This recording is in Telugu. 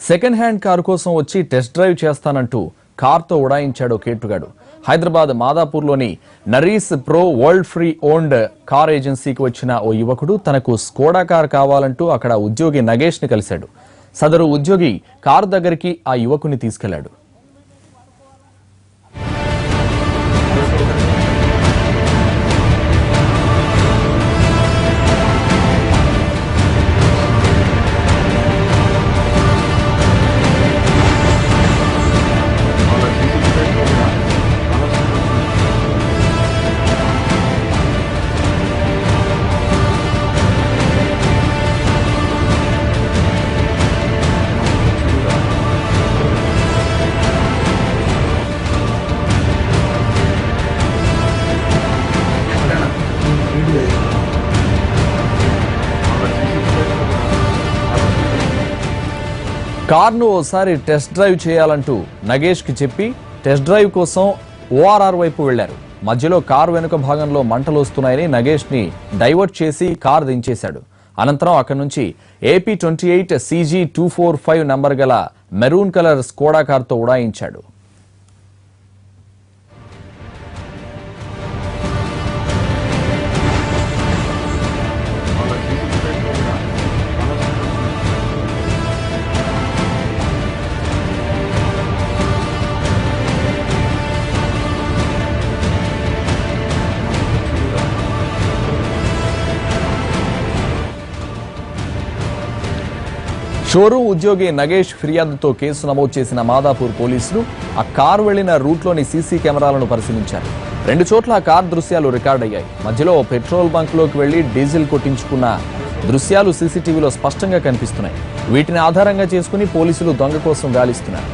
సెకండ్ హ్యాండ్ కారు కోసం వచ్చి టెస్ట్ డ్రైవ్ చేస్తానంటూ కార్తో ఉడాయించాడు కేటుగాడు. హైదరాబాద్ మాదాపూర్లోని నరీస్ pro world pre owned car ఏజెన్సీకి వచ్చిన ఓ యువకుడు తనకు స్కోడా కార్ కావాలంటూ అక్కడ ఉద్యోగి నగేష్ ని కలిశాడు. సదరు ఉద్యోగి కారు దగ్గరికి ఆ యువకుని తీసుకెళ్లాడు. కార్ను ఓసారి టెస్ట్ డ్రైవ్ చేయాలంటూ నగేష్ కి చెప్పి టెస్ట్ డ్రైవ్ కోసం ఓఆర్ఆర్ వైపు వెళ్లారు. మధ్యలో కారు వెనుక భాగంలో మంటలు వస్తున్నాయని నగేష్ ని డైవర్ట్ చేసి కారు దించేశాడు. అనంతరం అక్కడి నుంచి AP28 CG245 నంబర్ గల మెరూన్ కలర్ స్కోడా కార్తో ఉడాయించాడు. షోరూం ఉద్యోగి నగేష్ ఫిర్యాదుతో కేసు నమోదు చేసిన మాదాపూర్ పోలీసులు ఆ కారు వెళ్లిన రూట్లోని సీసీ కెమెరాలను పరిశీలించారు. 2 చోట్ల ఆ కార్ దృశ్యాలు రికార్డయ్యాయి. మధ్యలో పెట్రోల్ బంక్లోకి వెళ్లి డీజిల్ కొట్టించుకున్న దృశ్యాలు సీసీటీవీలో స్పష్టంగా కనిపిస్తున్నాయి. వీటిని ఆధారంగా చేసుకుని పోలీసులు దొంగ కోసం గాలిస్తున్నారు.